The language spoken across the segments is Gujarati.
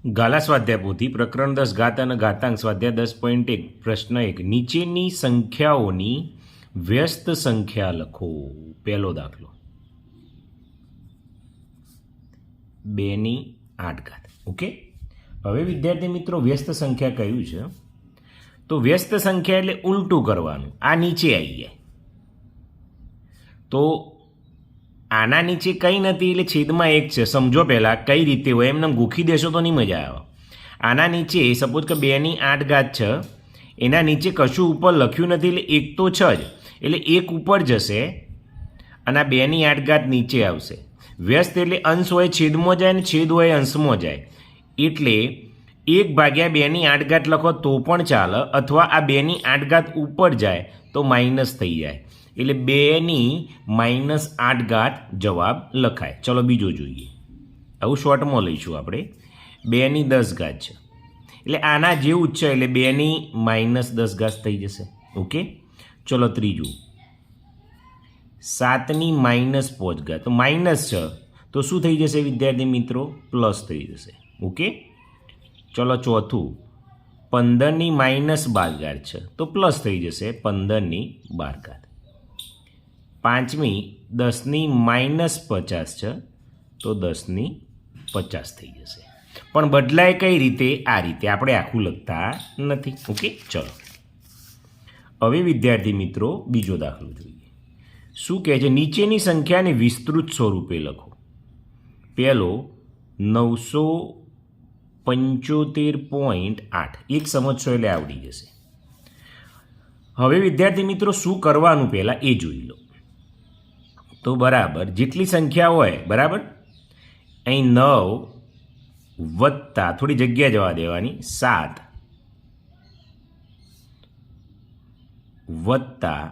ગાલા સ્વાધ્યાય પોથી પ્રકરણ 10 ઘાત અને ઘાતાંક સ્વાધ્યાય 10.1 પ્રશ્ન 1 નીચેની સંખ્યાઓની વ્યસ્ત સંખ્યા લખો. પહેલો દાખલો 2/8. ઓકે, હવે વિદ્યાર્થી મિત્રો વ્યસ્ત સંખ્યા કયું છે? તો વ્યસ્ત સંખ્યા એટલે ઉલટું કરવાનું, આ નીચે આવી જાય. તો આના નીચે કંઈ નથી એટલે છેદમાં 1 છે. સમજો પહેલાં કઈ રીતે હોય, એમને ગોખી દેશો તો નહીં મજા આવે. આના નીચે સપોઝ કે 2/8 છે, એના નીચે કશું ઉપર લખ્યું નથી એટલે 1 તો છે જ, એટલે 1 ઉપર જશે અને આ 2/8 નીચે આવશે. વ્યસ્ત એટલે અંશ હોય છેદમાં જાય ને છેદ હોય અંશમાં જાય, એટલે 1/2/8 લખો તો પણ ચાલે, અથવા આ 2/8 ઉપર જાય તો માઇનસ થઈ જાય, એટલે 2/-8 જવાબ લખાય. ચલો બીજો જોઈએ. આવું શોર્ટમાં લઈશું આપણે. 2/10 છે, એટલે આના જેવું જ છે, એટલે 2/-10 થઈ જશે. ઓકે, ચલો ત્રીજું 7/-5. તો માઇનસ છે તો શું થઈ જશે વિદ્યાર્થી મિત્રો? પ્લસ થઈ જશે. ઓકે, ચલો ચોથું 15/-12 છે, તો પ્લસ થઈ જશે 15/12. પાંચમી 10/-50 છે, તો 10/50 થઈ જશે. પણ બદલાય કઈ રીતે? આ રીતે. આપણે આખું લખતા નથી. ઓકે, ચલો હવે વિદ્યાર્થી મિત્રો બીજો દાખલો જોઈએ. શું કહે છે? નીચેની સંખ્યાને વિસ્તૃત સ્વરૂપે લખો. પહેલો 975.8. એક સમજશો એટલે આવડી જશે. હવે વિદ્યાર્થી મિત્રો શું કરવાનું પહેલાં એ જોઈ લો. તો બરાબર જેટલી સંખ્યા હોય બરાબર, અહીં 9 વત્તા થોડી જગ્યા જવા દેવાની 7 વત્તા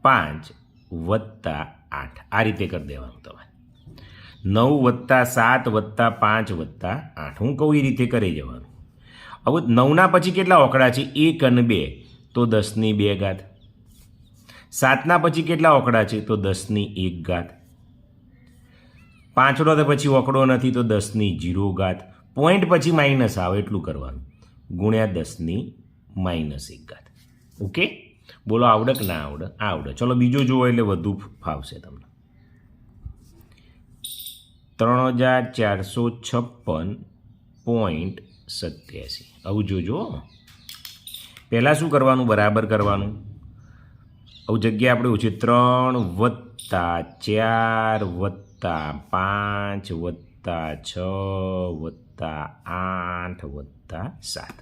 5 વત્તા 8 આ રીતે કરી દેવાનું. તમારે 9 વત્તા 7 વત્તા 5 વત્તા 8 હું કહું એ રીતે કરી જવાનું. હવે 9ના પછી કેટલા ઓકડા છે? 1 અને 2, તો 10/2. 7ના પછી કેટલા ઓકડા છે? તો 10/1. 5નો તો પછી ઓકડો નથી, તો 10/0. પોઈન્ટ પછી માઇનસ આવે એટલું કરવાનું, ગુણ્યા 10/-1. ઓકે, બોલો આવડે કે ના આવડે? આવડે. ચલો બીજો જુઓ એટલે વધુ ફાવશે તમને. 3456.87. આવું જોજો. પહેલાં શું કરવાનું? બરાબર કરવાનું. આવું જગ્યા આપણે ઓછી 3 વત્તા 4 વત્તા 5 વત્તા 6 વત્તા 8 વત્તા 7.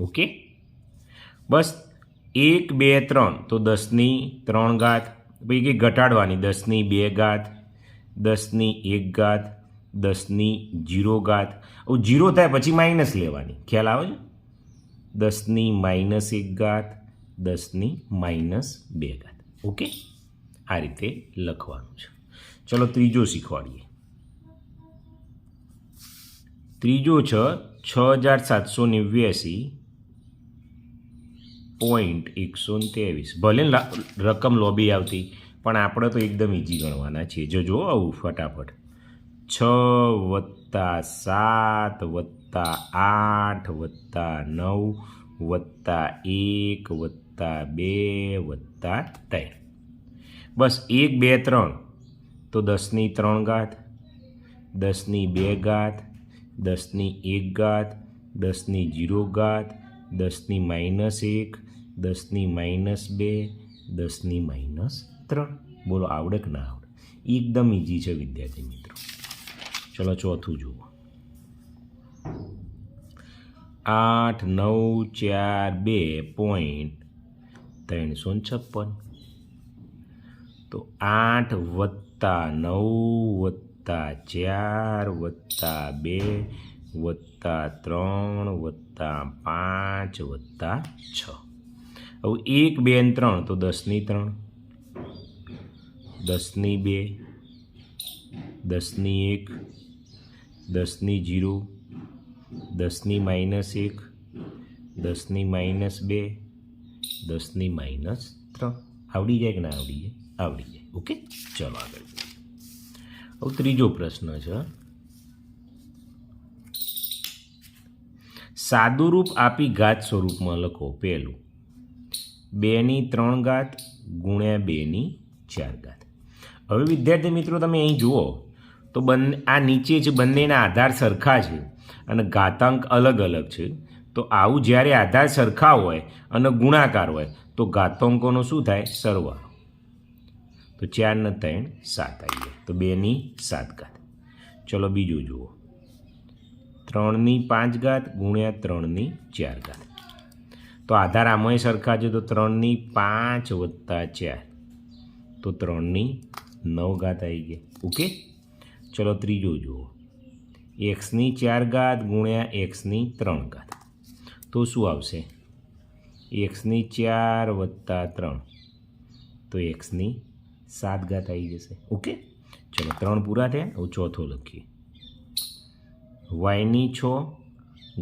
ઓકે, બસ 1 2 3, તો 10/3. પછી કંઈ ઘટાડવાની 10/2, 10/1, 10/0. હવે 0 થાય પછી માઇનસ લેવાની. ખ્યાલ આવે છે? 10/-1, 10/-2. ઓકે, આ રીતે લખવાનું છે. ચલો ત્રીજો શીખવાડીએ. ત્રીજો છે 6789.123. ભલે રકમ લોબી આવતી, પણ આપણે તો એકદમ ઇઝી ગણવાના છીએ. જો આવું ફટાફટ 6 વત્તા 7 વત્તા 8 વત્તા 9 વત્તા 1 વત્તા 2 વત્તા 3. બસ 1 2 3, તો 10/3, 10/2, 10/1, 10/0, 10/-1, 10/-2, 10/-3. બોલો આવડે કે ના આવડે? એકદમ ઇઝી છે વિદ્યાર્થી મિત્રો. ચલો ચોથું જુઓ. 8942.356. તો 8 વત્તા 9 વત્તા 4 વત્તા 2 વત્તા 3 વત્તા 5 વત્તા 6. હવે 1 2 અને 3, તો 10/3, 10/2, 10/1, 10/0, 10/-1, 10/-2, 10/-3. આવડી જાય કે ના આવડી જાય? આવડી જાય. ઓકે, ચલો આગળ. હવે ત્રીજો પ્રશ્ન છે સાદુરૂપ આપી ઘાત સ્વરૂપમાં લખો. પહેલું 2/3 ગુણ્યા 2/4. હવે વિદ્યાર્થી મિત્રો તમે અહીં જુઓ તો આ નીચે જ બંનેના આધાર સરખા છે અને ઘાતાંક અલગ અલગ છે. તો આવું જ્યારે આધાર સરખા હોય અને ગુણાકાર હોય તો ઘાતાંકોનો શું થાય? સરવાળો. તો 4 ને 3 7 આવી જાય. તો 2/7. ચલો બીજું જુઓ. 3/5 ગુણ્યા 3/4. તો આધાર આમાંય સરખા છે તો 3/5 વત્તા 4 તો 3/9 આવી ગયા. ઓકે. ચલો ત્રીજો જુઓ. x4 ગુણ્યા x3. તો શું આવશે? x4 વત્તા 3 તો x7 આવી જશે. ઓકે. ચલો 3 પૂરા થયા. હવે ચોથો લખીએ. y6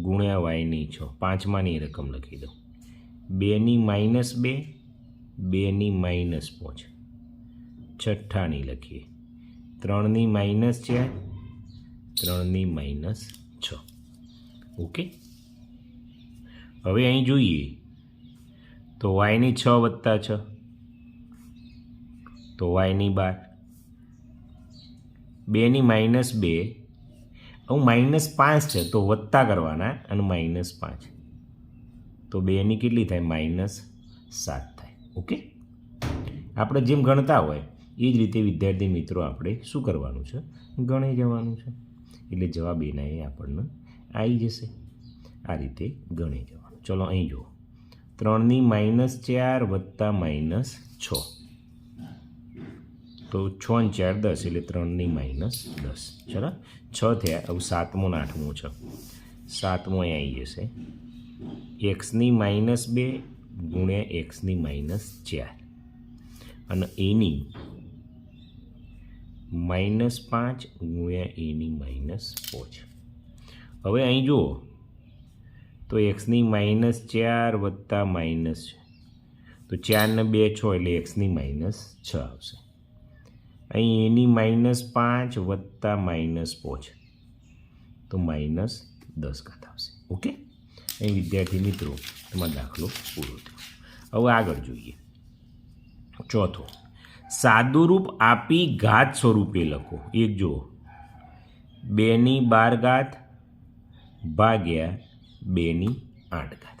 ગુણ્યા y6. પાંચમાની રકમ લખી દો. 2/-2 2/-5. છઠ્ઠાની લખીએ. 3/-4 3/-6. ઓકે. હવે અહીં જોઈએ તો y6 વત્તા 6 તો y12. 2/-2 હવે -5 છે તો વત્તા કરવાના અને -5 તો 2 કેટલી થાય? -7 થાય. ઓકે. આપણે જેમ ગણતા હોય એ જ રીતે વિદ્યાર્થી મિત્રો આપણે શું કરવાનું છે? ગણી જવાનું છે. એટલે જવાબ એના એ આપણને આવી જશે. આ રીતે ગણી જવાનું. ચલો અહીં જુઓ. 3/-4 વત્તા -6 તો 6 ને 4 10 એટલે 3/-10. ચલો 6 થયા. હવે 7મો ને 8મો છે. 7મો અહીં આવી જશે. x-2 ગુણ્યા x-4 અને એની -5 ગુણ્યા એની -5. હવે અહીં જુઓ તો x-4 વત્તા માઇનસ તો 4 ને 2 6 એટલે x-6 આવશે. અહીં એની -5 વત્તા -5 તો -10 આવશે. ઓકે. અહીં વિદ્યાર્થી મિત્રો તમારો દાખલો પૂરો થયો. હવે આગળ જોઈએ. ચોથો સાદુરૂપ આપી ઘાત સ્વરૂપે લખો. એક જુઓ. 2/12 ભાગ્યા 2/8.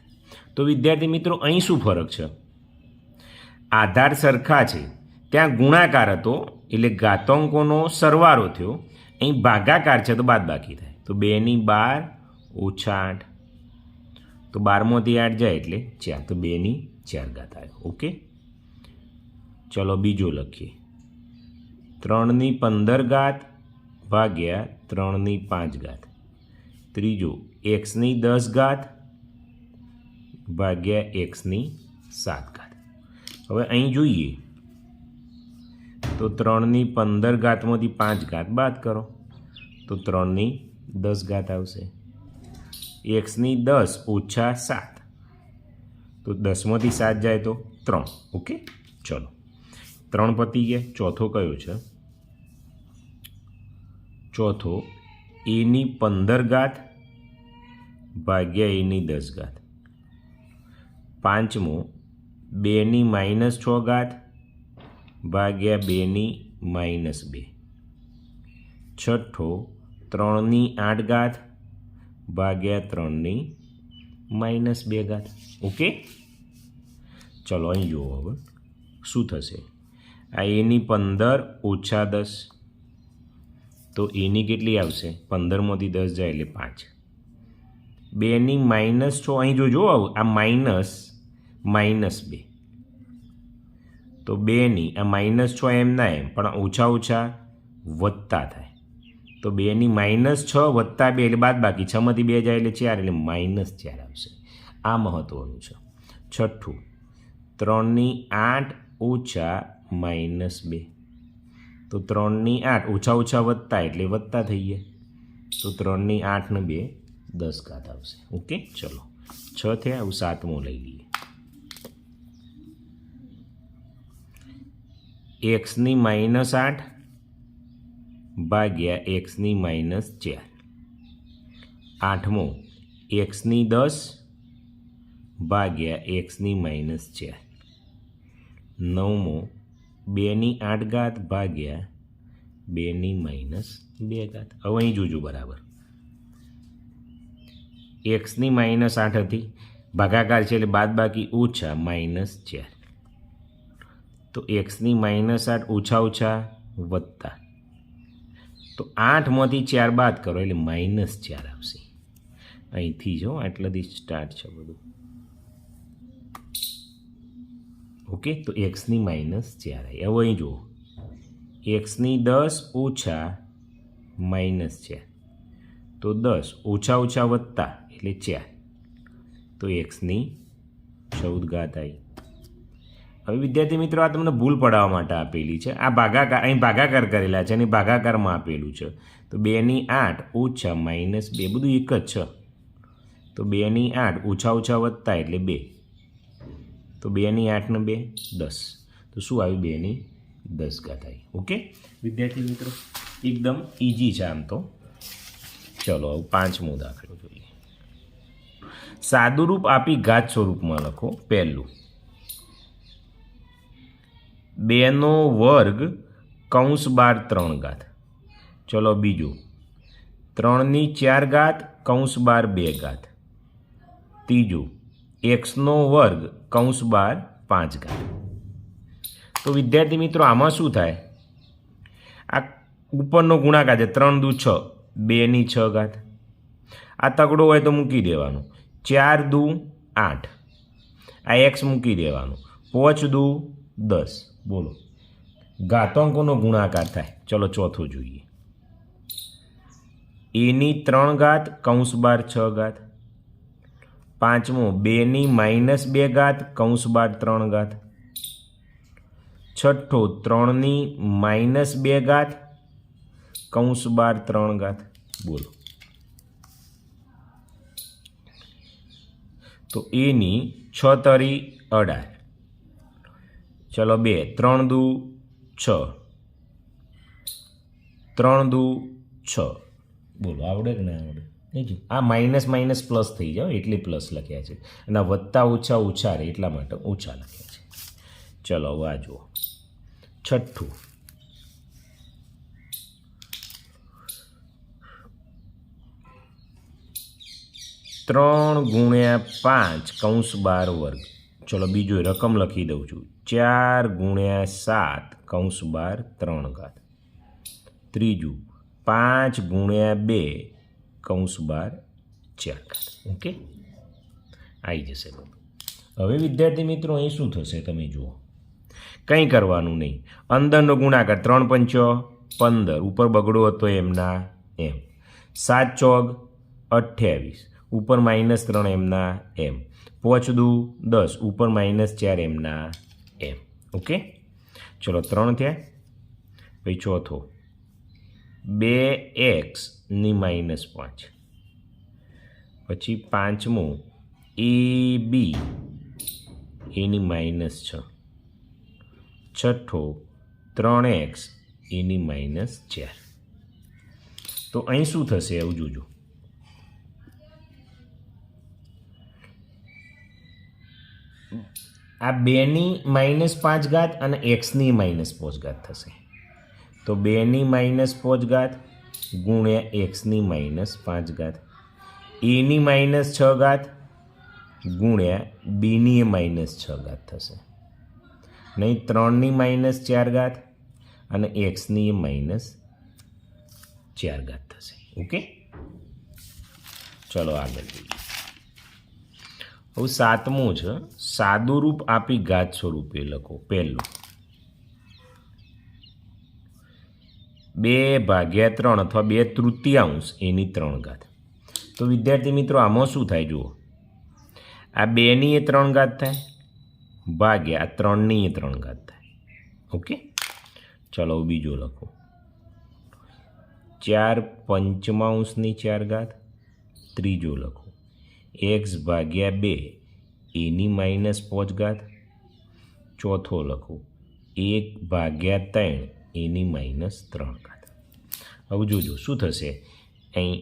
તો વિદ્યાર્થી મિત્રો અહીં શું ફરક છે? આધાર સરખા છે ત્યાં ગુણાકાર હતો એટલે ઘાતાંકોનો સરવાળો થયો. અહીં ભાગાકાર છે તો બાદબાકી થાય. તો 2/12 ઓછા 8 તો 12માંથી 8 જાય એટલે 4 તો 2/4 આવ્યો. ઓકે. ચલો બીજો લખીએ. 3/15 ભાગ્યા 3/5. ત્રીજો x-10 ભાગ્યા x-7. હવે અહીં જોઈએ તો 3/15માંથી 5 બાદ કરો તો 3/10 આવશે. x-10 ઓછા 7 તો 10માંથી 7 જાય તો 3. ઓકે. ચલો 3 પતી ગયા. ચોથો કયો છે? ચોથો a/15 ભાગ્યા a/10. પાંચમો 2/-6 ભાગ્યા 2/-2. છઠ્ઠો 3/8 ભાગ્યા 3/-2. ઓકે. ચલો અહીં જુઓ હવે શું થશે. આ a/15 ઓછા 10 તો એની કેટલી આવશે? 15માંથી 10 જાય એટલે 5. 2/-6 અહીં જોજો આ -2 તો 2 આ -6 એમ ના એમ પણ ઓછા ઓછા વત્તા થાય તો 2/-6 વત્તા 2 એટલે બાદબાકી 6માંથી 2 જાય એટલે 4 એટલે -4 આવશે. આ મહત્વનું છે. છઠ્ઠું 3/8 ઓછા -2 તો 3/8 ઓછા ઓછા વત્તા એટલે વત્તા થઈ ગયા તો 3/8 ને 2 10 આવશે. ઓકે. ચલો 6 થયા. હવે 7મો લઈ લઈએ. x-8 ભાગ્યા x-4. આઠમો એક્સની 10 ભાગ્યા એક્સની -4 નવમો 2ની 8 ઘાત ભાગ્યા 2ની -2 ઘાત. હવે અહીં જોજો બરાબર, એક્સની -8 હતી, ભાગાકાર છે એટલે બાદ બાકી ઓછા -4, તો એક્સની -8 ઓછા ઓછા વત્તા, તો 8માંથી 4 બાદ કરો એટલે -4 આવશે. અહીંથી જો આટલાથી સ્ટાર્ટ છે બધું. ઓકે, તો એક્સની -4 આવી. હવે અહીં જુઓ, એક્સની 10 ઓછા -4, તો 10 ઓછા ઓછા વત્તા એટલે 4, તો એક્સની 14 ઘાત આવી. હવે વિદ્યાર્થી મિત્રો, આ તમને ભૂલ પડાવવા માટે આપેલી છે. આ ભાગાકાર, અહીં ભાગાકાર કરેલા છે અને ભાગાકારમાં આપેલું છે. તો 2ની 8 ઓછા -2 બધું એક જ છે. તો 2ની 8 ઓછા ઓછા વત્તા એટલે 2, તો 2ની 8 ને 2 10, તો શું આવ્યું? 2ની 10 ઘાત આવી. ઓકે વિદ્યાર્થી મિત્રો, એકદમ ઇઝી છે આમ તો. ચલો હવે 5મો દાખલો જોઈએ. સાદુરૂપ આપી ઘાત સ્વરૂપમાં લખો. પહેલું 2નો વર્ગ કૌંસ બાર 3 ઘાત. ચલો બીજું 3ની 4 ઘાત કૌંસ બાર 2 ઘાત. ત્રીજું એક્સનો વર્ગ કૌંસ બાર 5 ઘાત. તો વિદ્યાર્થી મિત્રો, આમાં શું થાય? આ ઉપરનો ગુણાકાર છે, 3 દુ 6, 2ની 6 ઘાત. આ તગડો હોય તો મૂકી દેવાનું, 4 દુ 8, આ એક્સ મૂકી દેવાનું, 5 દુ 10. બોલો, ઘાતાંકોનો ગુણાકાર થાય. ચલો ચોથો જોઈએ. એની 3 ઘાત કૌંસ બાર 6 ઘાત. પાંચમો 2ની -2 ઘાત કૌંસ બાર 3 ઘાત. છઠ્ઠો 3ની -2 ઘાત કૌંસ બાર 3 ઘાત. બોલો, તો એની 6 તરી 18. ચલો 2, 3 દુ 6, 3 દુ 6. બોલો, આવડે કે ના આવડે? નહીં. આ માઇનસ માઇનસ પ્લસ થઈ જાઓ એટલે પ્લસ લખ્યા છે, અને આ વત્તા ઓછા ઓછા રહે એટલા માટે ઓછા લખ્યા છે. ચલો હવે આ જુઓ. છઠ્ઠું 3 ગુણ્યા 5 કૌંસ બાર વર્ગ. ચલો બીજો રકમ લખી દઉં છું. 4 ગુણ્યા 7 કૌંસ બાર 3 ઘાત. ત્રીજું 5 ગુણ્યા 2 કૌંસ બાર 4 ઘાત. ઓકે, આવી જશે બધું. હવે વિદ્યાર્થી મિત્રો, અહીં શું થશે તમે જુઓ. કંઈ કરવાનું નહીં, અંદરનો ગુણાકાર 3 પંચો 15, ઉપર બગડો હતો એમના એમ. 7 ચોગ 28, ઉપર -3 એમના એમ. 5 દુ 10, ઉપર -4 એમના એમ. ઓકે, ચલો 3 થયા. પછી ચોથો 2x ની -5. પછી પાંચમો AB એની -6. છઠ્ઠો 3x એની -4. તો અહીં શું થશે એવું જોજો. આ 2ની -5 ઘાત અને એક્સની -5 ઘાત થશે. તો 2ની -5 ઘાત ગુણ્યા એક્સની -5 ઘાત. એની -6 ઘાત ગુણ્યા બીની -6 ઘાત થશે. નહીં 3ની -4 ઘાત અને એક્સની -4 ઘાત થશે. ઓકે, ચલો આગળ જોઈએ. હવે 7મું છે, સાદુરૂપ આપી ઘાત સ્વરૂપે લખો. પહેલું 2/3 અથવા 2/3 એની 3 ઘાત. તો વિદ્યાર્થી મિત્રો, આમાં શું થાય જુઓ. આ 2ની 3 ઘાત થાય ભાગ્યા આ 3ની 3 ઘાત થાય. ઓકે, ચલો બીજો લખો. 4/5 4 ઘાત. ત્રીજો લખો x/2 એની -5 ઘાત. ચોથો લખો 1/3 એની -3 ઘાત. હવે જોજો શું થશે. અહીં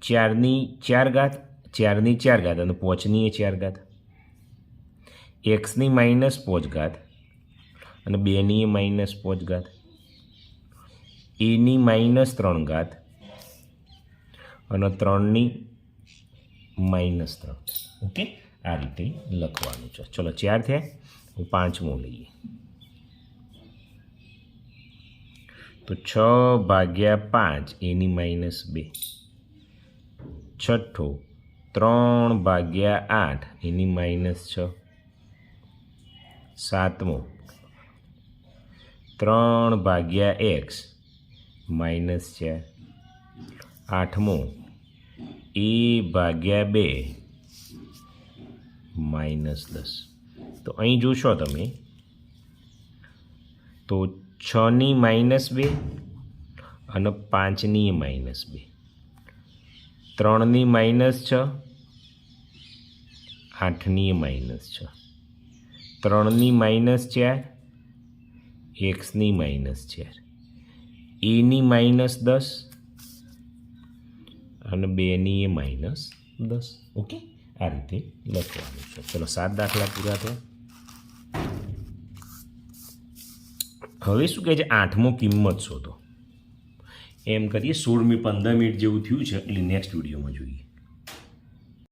4ની 4 ઘાત, 4ની 4 ઘાત અને 5ની 4 ઘાત, એક્સની -5 ઘાત અને 2ની -5 ઘાત, એની -3 ઘાત અને 3ની -3. ઓકે, આ રીતે લખવાનું છે. ચલો 4 થયા. હું 5મો લઈએ તો 6/5 એની -2. છઠ્ઠો 3/8 એની -6. સાતમો 3/x -4. આઠમો a/2 -10. તો અહીં જોશો તમે તો 6ની -2 અને 5ની -2, 3ની -6, 8ની -6, 3ની -4, એક્સની -4, એની -10 અને 2ની -10. ઓકે, આ રીતે લખવાનું છે. ચલો 7 દાખલા પૂરા થયા. હવે શું કહે છે? 8મો કિંમત શોધો. એમ કરીએ. 16 મિનિટ 15 મિનિટ જેવું થયું છે, એટલે નેક્સ્ટ વિડીયોમાં જોઈએ.